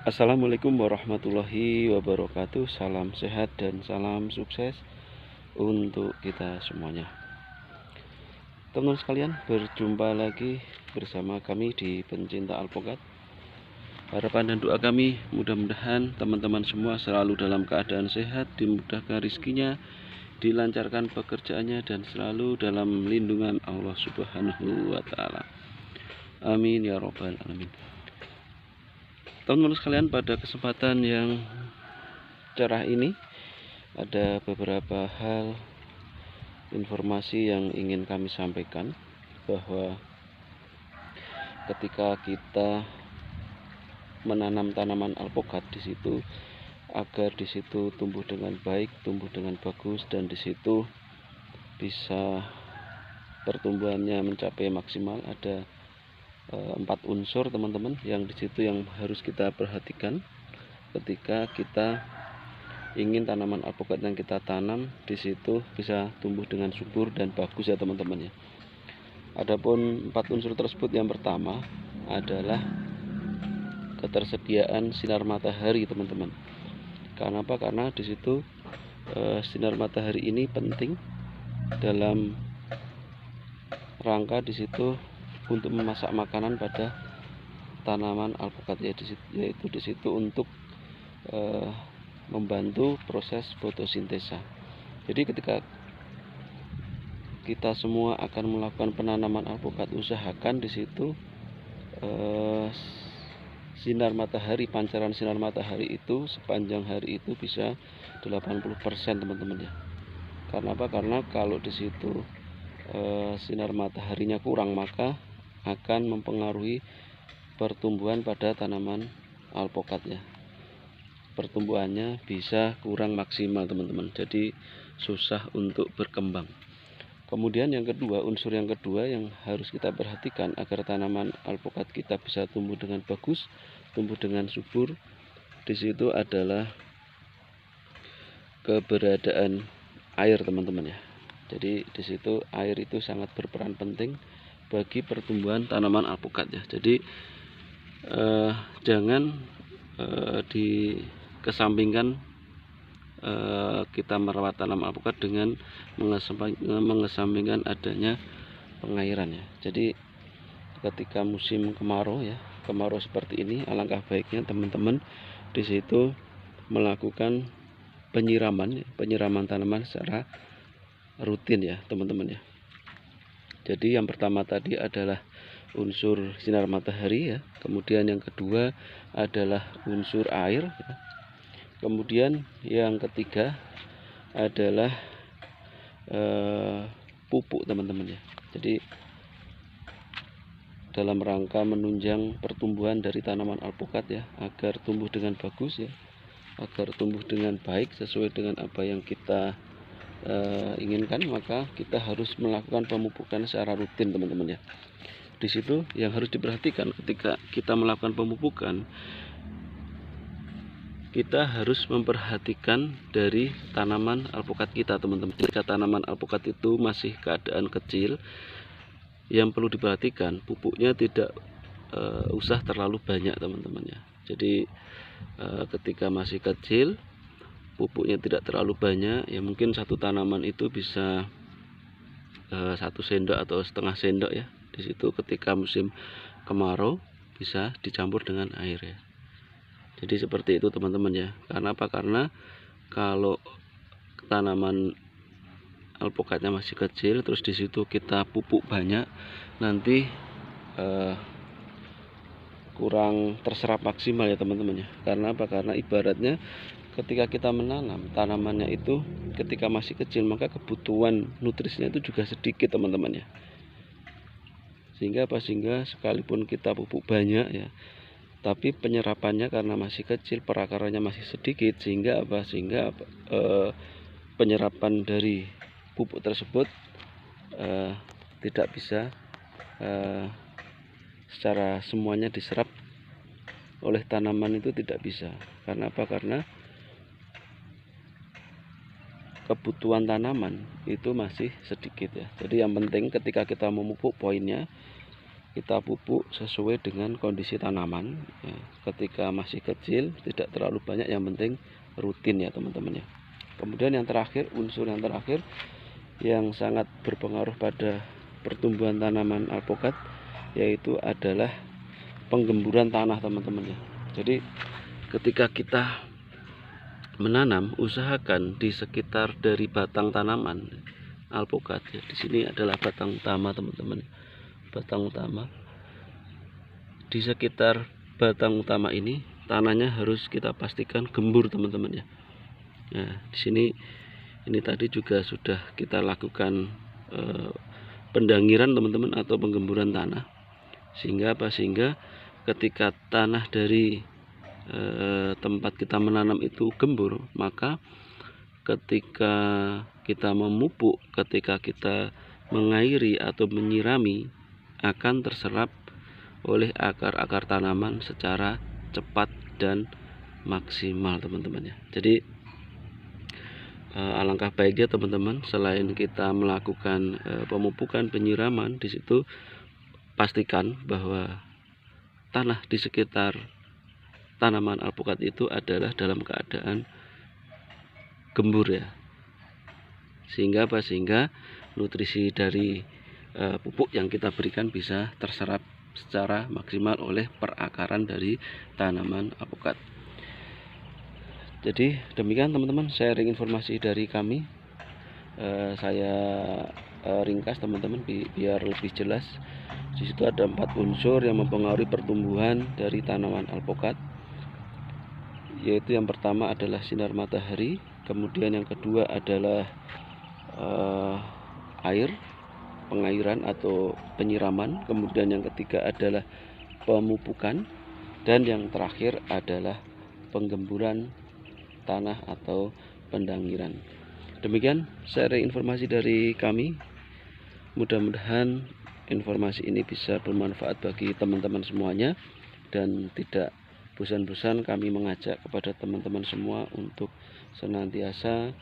Assalamualaikum warahmatullahi wabarakatuh. Salam sehat dan salam sukses untuk kita semuanya. Teman-teman sekalian, berjumpa lagi bersama kami di Pencinta Alpukat. Harapan dan doa kami mudah-mudahan teman-teman semua selalu dalam keadaan sehat, dimudahkan rizkinya, dilancarkan pekerjaannya, dan selalu dalam lindungan Allah Subhanahu wa Ta'ala. Amin ya Rabbal 'Alamin. Teman-teman sekalian, pada kesempatan yang cerah ini ada beberapa hal informasi yang ingin kami sampaikan, bahwa ketika kita menanam tanaman alpukat di situ, agar di situ tumbuh dengan baik, tumbuh dengan bagus, dan di situ bisa pertumbuhannya mencapai maksimal, ada 4 unsur teman-teman yang di situ yang harus kita perhatikan ketika kita ingin tanaman alpukat yang kita tanam di situ bisa tumbuh dengan subur dan bagus ya teman-teman ya. Adapun 4 unsur tersebut, yang pertama adalah ketersediaan sinar matahari teman-teman. Karena apa? Karena di situ sinar matahari ini penting dalam rangka di situ untuk memasak makanan pada tanaman alpukat ya, yaitu di situ untuk membantu proses fotosintesa. Jadi ketika kita semua akan melakukan penanaman alpukat, usahakan di situ sinar matahari, pancaran sinar matahari itu sepanjang hari itu bisa 80% teman-teman ya. Karena apa? Karena kalau di situ sinar mataharinya kurang, maka akan mempengaruhi pertumbuhan pada tanaman alpukat ya. Pertumbuhannya bisa kurang maksimal teman-teman, jadi susah untuk berkembang. Kemudian yang kedua, unsur yang kedua yang harus kita perhatikan agar tanaman alpukat kita bisa tumbuh dengan bagus, tumbuh dengan subur, di situ adalah keberadaan air teman-teman ya. Jadi di situ air itu sangat berperan penting bagi pertumbuhan tanaman alpukat ya. Jadi jangan dikesampingkan kita merawat tanaman alpukat dengan mengesampingkan adanya pengairan ya. Jadi ketika musim kemarau ya, kemarau seperti ini, alangkah baiknya teman-teman di situ melakukan penyiraman tanaman secara rutin ya teman-teman ya. Jadi yang pertama tadi adalah unsur sinar matahari ya, kemudian yang kedua adalah unsur air ya. Kemudian yang ketiga adalah pupuk teman-teman ya. Jadi dalam rangka menunjang pertumbuhan dari tanaman alpukat ya, agar tumbuh dengan bagus ya, agar tumbuh dengan baik sesuai dengan apa yang kita inginkan, maka kita harus melakukan pemupukan secara rutin teman-teman ya. Di situ yang harus diperhatikan ketika kita melakukan pemupukan, kita harus memperhatikan dari tanaman alpukat kita teman-teman. Jika tanaman alpukat itu masih keadaan kecil, yang perlu diperhatikan pupuknya tidak usah terlalu banyak teman-teman ya. Jadi ketika masih kecil, pupuknya tidak terlalu banyak ya, mungkin satu tanaman itu bisa 1 sendok atau setengah sendok ya. Di situ ketika musim kemarau bisa dicampur dengan air ya. Jadi seperti itu teman-teman ya. Karena apa? Karena kalau tanaman alpukatnya masih kecil terus di situ kita pupuk banyak, nanti kurang terserap maksimal ya teman-teman ya. Karena apa? Karena ibaratnya ketika kita menanam tanamannya itu ketika masih kecil, maka kebutuhan nutrisinya itu juga sedikit teman-teman ya. Sehingga apa? Sehingga sekalipun kita pupuk banyak ya, tapi penyerapannya karena masih kecil, perakarannya masih sedikit, sehingga apa? Sehingga penyerapan dari pupuk tersebut tidak bisa secara semuanya diserap oleh tanaman, itu tidak bisa. Karena apa? Karena kebutuhan tanaman itu masih sedikit ya. Jadi yang penting ketika kita memupuk, poinnya kita pupuk sesuai dengan kondisi tanaman ya. Ketika masih kecil tidak terlalu banyak, yang penting rutin ya teman-teman ya. Kemudian yang terakhir, unsur yang terakhir yang sangat berpengaruh pada pertumbuhan tanaman alpukat yaitu adalah penggemburan tanah teman-teman ya. Jadi ketika kita menanam, usahakan di sekitar dari batang tanaman alpukat ya. Di sini adalah batang utama teman-teman. Batang utama. Di sekitar batang utama ini tanahnya harus kita pastikan gembur teman-teman ya. Nah, di sini ini tadi juga sudah kita lakukan pendangiran teman-teman atau penggemburan tanah. Sehingga apa? Sehingga ketika tanah dari tempat kita menanam itu gembur, maka ketika kita memupuk, ketika kita mengairi atau menyirami, akan terserap oleh akar-akar tanaman secara cepat dan maksimal teman-teman ya. Jadi alangkah baiknya teman-teman, selain kita melakukan pemupukan, penyiraman, di situ pastikan bahwa tanah di sekitar tanaman alpukat itu adalah dalam keadaan gembur ya. Sehingga apa? Sehingga nutrisi dari pupuk yang kita berikan bisa terserap secara maksimal oleh perakaran dari tanaman alpukat. Jadi demikian teman-teman sharing informasi dari kami. Saya ringkas teman-teman biar lebih jelas. Di situ ada 4 unsur yang mempengaruhi pertumbuhan dari tanaman alpukat, yaitu yang pertama adalah sinar matahari, kemudian yang kedua adalah air, pengairan atau penyiraman, kemudian yang ketiga adalah pemupukan, dan yang terakhir adalah penggemburan tanah atau pendangiran. Demikian sharing informasi dari kami. Mudah-mudahan informasi ini bisa bermanfaat bagi teman-teman semuanya, dan tidak bosan-bosan kami mengajak kepada teman-teman semua untuk senantiasa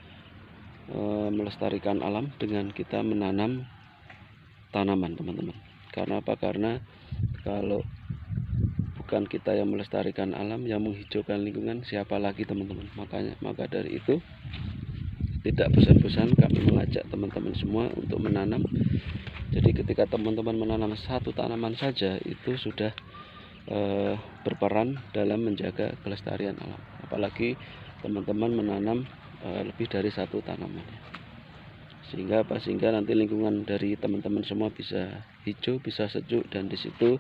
melestarikan alam dengan kita menanam tanaman teman-teman. Karena apa? Karena kalau bukan kita yang melestarikan alam, yang menghijaukan lingkungan, siapa lagi teman-teman? Maka dari itu tidak bosan-bosan kami mengajak teman-teman semua untuk menanam. Jadi ketika teman-teman menanam satu tanaman saja, itu sudah berperan dalam menjaga kelestarian alam. Apalagi teman-teman menanam lebih dari satu tanaman. Sehingga apa? Sehingga nanti lingkungan dari teman-teman semua bisa hijau, bisa sejuk, dan di situ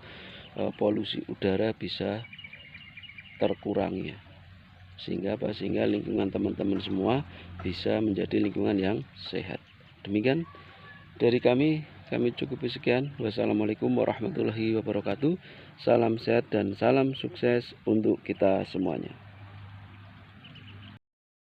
polusi udara bisa terkurangi ya. Sehingga apa? Sehingga lingkungan teman-teman semua bisa menjadi lingkungan yang sehat. Demikian dari kami cukup sekian. Wassalamualaikum warahmatullahi wabarakatuh. Salam sehat dan salam sukses untuk kita semuanya.